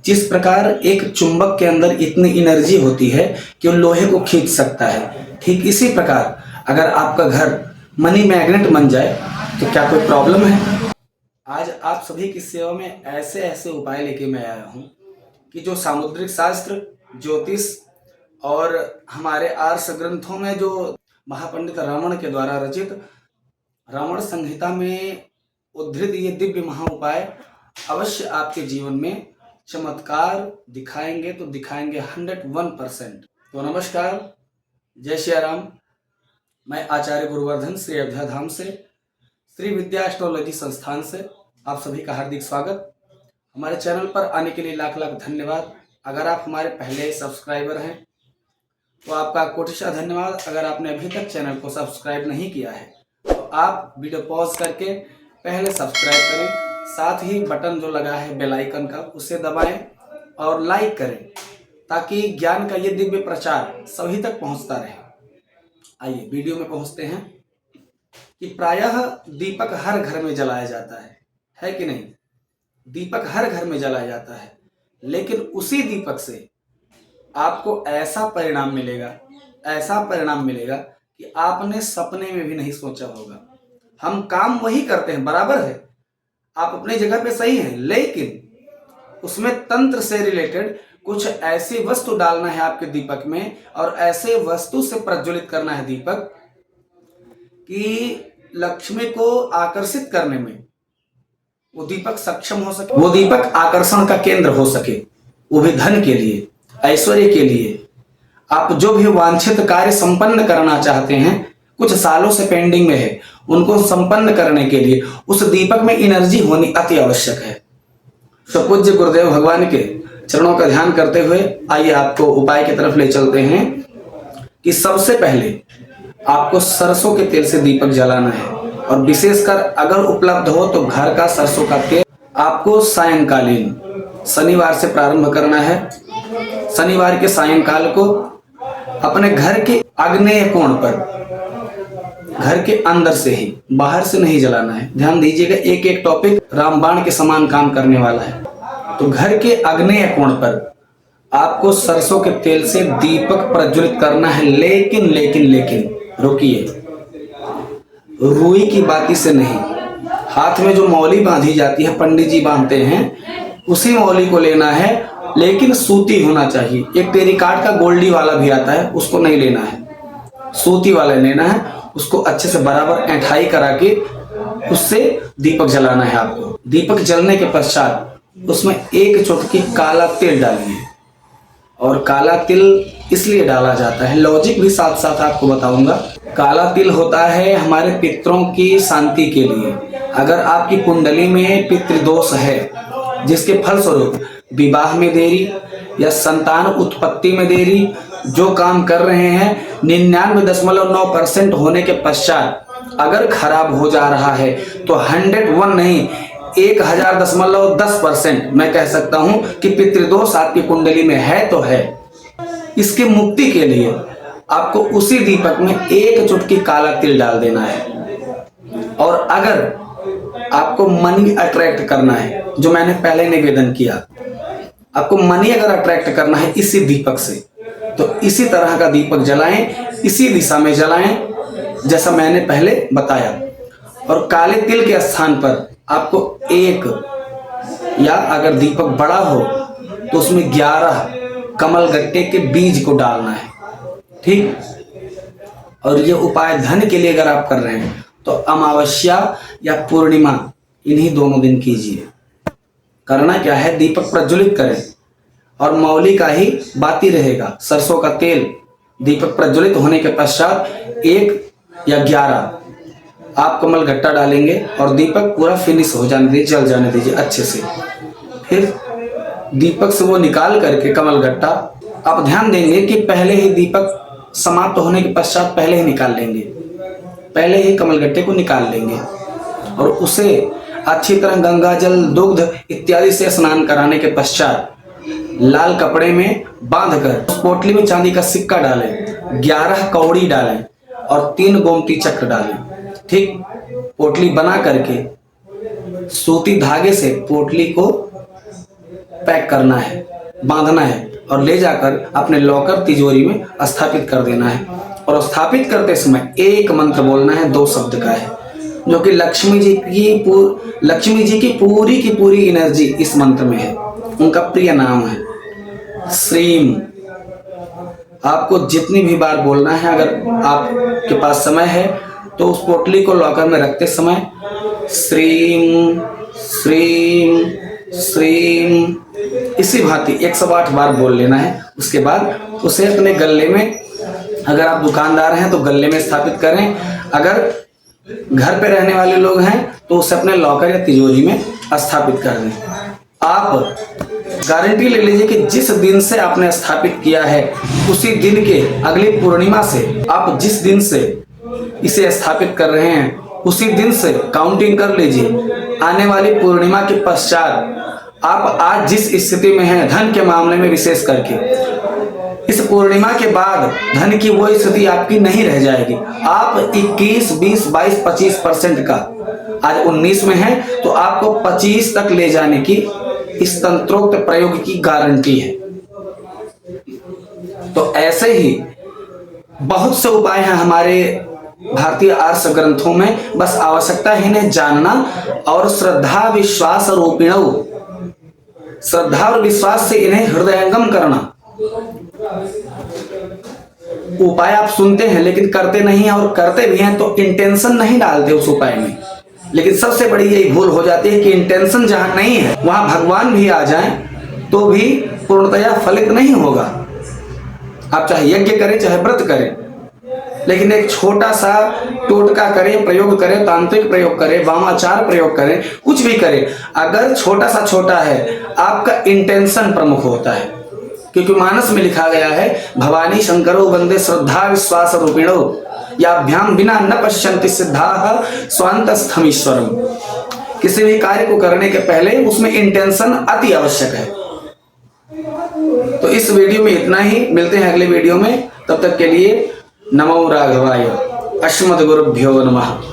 जिस प्रकार एक चुंबक के अंदर इतनी एनर्जी होती है कि वो लोहे को खींच सकता है, ठीक इसी प्रकार अगर आपका घर मनी मैग्नेट बन जाए तो क्या कोई प्रॉब्लम है? आज आप सभी की सेवा में ऐसे ऐसे उपाय लेके मैं आया हूँ कि जो सामुद्रिक शास्त्र, ज्योतिष और हमारे आर्ष ग्रंथों में जो महापंडित रावण के द्वारा रचित रावण संहिता में उद्धृत ये दिव्य महा उपाय अवश्य आपके जीवन में चमत्कार दिखाएंगे, तो दिखाएंगे 101%। तो नमस्कार, जय श्री राम। मैं आचार्य गुरुवर्धन श्री अयोध्या धाम से, श्री विद्या एस्ट्रोलॉजी संस्थान से आप सभी का हार्दिक स्वागत। हमारे चैनल पर आने के लिए लाख लाख धन्यवाद। अगर आप हमारे पहले सब्सक्राइबर हैं तो आपका कोटिशा धन्यवाद। अगर आपने अभी तक चैनल को सब्सक्राइब नहीं किया है तो आप वीडियो पॉज करके पहले सब्सक्राइब करें, साथ ही बटन जो लगा है बेल आइकन का उसे दबाएं और लाइक करें, ताकि ज्ञान का ये दिव्य प्रचार सभी तक पहुंचता रहे। आइए वीडियो में पहुंचते हैं कि प्रायः दीपक हर घर में जलाया जाता है कि नहीं? दीपक हर घर में जलाया जाता है, लेकिन उसी दीपक से आपको ऐसा परिणाम मिलेगा कि आपने सपने में भी नहीं सोचा होगा। हम काम वही करते हैं, बराबर है, आप अपनी जगह पे सही हैं, लेकिन उसमें तंत्र से रिलेटेड कुछ ऐसी वस्तु डालना है आपके दीपक में और ऐसे वस्तु से प्रज्वलित करना है दीपक कि लक्ष्मी को आकर्षित करने में वो दीपक सक्षम हो सके, वो दीपक आकर्षण का केंद्र हो सके, वो भी धन के लिए, ऐश्वर्य के लिए। आप जो भी वांछित कार्य संपन्न करना चाहते हैं, कुछ सालों से पेंडिंग में है, उनको संपन्न करने के लिए उस दीपक में एनर्जी होनी अति आवश्यक है। तो पूज्य गुरुदेव भगवान के चरणों का ध्यान करते हुए आइए आपको उपाय की तरफ ले चलते हैं कि सबसे पहले आपको सरसों के तेल से दीपक जलाना है, और विशेषकर अगर उपलब्ध हो तो घर का सरसों का तेल आपको सायंकालीन शनिवार से प्रारंभ करना है। शनिवार के सायंकाल को अपने घर के आग्नेय कोण पर, घर के अंदर से ही, बाहर से नहीं जलाना है। ध्यान दीजिएगा, एक एक टॉपिक रामबाण के समान काम करने वाला है। तो घर के आग्नेय कोण पर आपको सरसों के तेल से दीपक प्रज्वलित करना है, लेकिन रुकिए, रुई की बाती से नहीं। हाथ में जो मौली बांधी जाती है, पंडित जी बांधते हैं, उसी मौली को लेना है, लेकिन सूती होना चाहिए। एक टेरिकाट का गोल्डी वाला भी आता है, उसको नहीं लेना है, सूती वाला लेना है। उसको अच्छे से बराबर ऐंठाई करा के उससे दीपक जलाना है आपको। दीपक जलने के पश्चात उसमें एक चुटकी काला तिल डालिए, और काला तिल इसलिए डाला जाता है, लॉजिक भी साथ साथ आपको बताऊंगा। काला तिल होता है हमारे पितरों की शांति के लिए। अगर आपकी कुंडली में पितृदोष है, जिसके फलस्वरूप विवाह में देरी या संतान उत्पत्ति में देरी, जो काम कर रहे हैं 99.9% होने के पश्चात अगर खराब हो जा रहा है, तो 101 नहीं 1000.10% मैं कह सकता हूं कि पितृदोष आपकी कुंडली में है तो है। इसकी मुक्ति के लिए आपको उसी दीपक में एक चुटकी काला तिल डाल देना है। और अगर आपको मनी अट्रैक्ट करना है, जो मैंने पहले निवेदन किया, आपको मनी अगर अट्रैक्ट करना है इसी दीपक से, तो इसी तरह का दीपक जलाएं, इसी दिशा में जलाएं जैसा मैंने पहले बताया। और काले तिल के स्थान पर आपको एक, या अगर दीपक बड़ा हो तो उसमें 11 कमल गट्टे के बीज को डालना है, ठीक। और ये उपाय धन के लिए अगर आप कर रहे हैं तो अमावस्या या पूर्णिमा, इन्हीं दोनों दिन कीजिए। करना क्या है, दीपक प्रज्वलित करें और मौली का ही बाती रहेगा, सरसों का तेल। दीपक प्रज्वलित होने के पश्चात 1 या 11 आप कमल गट्टा डालेंगे और दीपक पूरा फिनिश हो जाने दीजिए, जल जाने दीजिए अच्छे से। फिर दीपक से वो निकाल करके कमल गट्टा आप ध्यान देंगे कि पहले ही दीपक समाप्त होने के पश्चात पहले ही निकाल लेंगे, पहले ही कमल गट्टे को निकाल लेंगे, और उसे अच्छी तरह गंगा जल, दुग्ध इत्यादि से स्नान कराने के पश्चात लाल कपड़े में बांधकर उस पोटली में चांदी का सिक्का डालें, 11 कौड़ी डालें और 3 गोमती चक्र डालें, ठीक। पोटली बना करके सूती धागे से पोटली को पैक करना है, बांधना है और ले जाकर अपने लॉकर तिजोरी में स्थापित कर देना है। और स्थापित करते समय एक मंत्र बोलना है, 2 शब्द का है, जो कि लक्ष्मी जी की पूरी एनर्जी इस मंत्र में है। उनका प्रिय नाम है श्रीम। आपको जितनी भी बार बोलना है, अगर आपके पास समय है तो उस पोटली को लॉकर में रखते समय श्रीम श्रीम श्रीम इसी भांति 108 बार बोल लेना है। उसके बाद उसे अपने गले में, अगर आप दुकानदार हैं तो गले में स्थापित करें, अगर घर पे रहने वाले लोग हैं तो उसे अपने लॉकर या तिजोरी में स्थापित कर दें। आप गारंटी ले लीजिए कि जिस दिन से आपने स्थापित किया है उसी दिन के अगली पूर्णिमा से, आप जिस दिन से इसे स्थापित कर रहे हैं उसी दिन से काउंटिंग कर लीजिए। आने वाली पूर्णिमा के पश्चात आप आज जिस स्थिति में हैं धन के मामले में विशेष करके, इस पूर्णिमा के बाद धन की वो स्थिति आपकी नहीं रह जाएगी। आप 21, 20, 22, 25% का, आज 19 में है तो आपको 25 तक ले जाने की इस तंत्रोक्त प्रयोग की गारंटी है। तो ऐसे ही बहुत से उपाय हैं हमारे भारतीय आर्ष ग्रंथों में, बस आवश्यकता है इन्हें जानना और श्रद्धा विश्वास रूपिणौ, श्रद्धा और विश्वास से इन्हें हृदयंगम करना। उपाय आप सुनते हैं लेकिन करते नहीं हैं, और करते भी हैं तो इंटेंशन नहीं डालते उस उपाय में। लेकिन सबसे बड़ी यही भूल हो जाती है कि इंटेंशन जहां नहीं है वहां भगवान भी आ जाएं तो भी पूर्णतया फलित नहीं होगा। आप चाहे यज्ञ करें चाहे व्रत करें, लेकिन एक छोटा सा टोटका करें, प्रयोग करें, तांत्रिक प्रयोग करें, वामाचार प्रयोग करें, कुछ भी करें, अगर छोटा सा छोटा है आपका इंटेंशन प्रमुख होता है। क्योंकि मानस में लिखा गया है, भवानी शंकरो वंदे श्रद्धा विश्वास रूपिणो याभ्याम बिना न पश्यन्ति सिद्धाः स्वान्तस्थम ईश्वरम। किसी भी कार्य को करने के पहले उसमें इंटेंशन अति आवश्यक है। तो इस वीडियो में इतना ही, मिलते हैं अगले वीडियो में, तब तक के लिए नमो राघवाय। अस्मद्गुरुभ्यो नमः।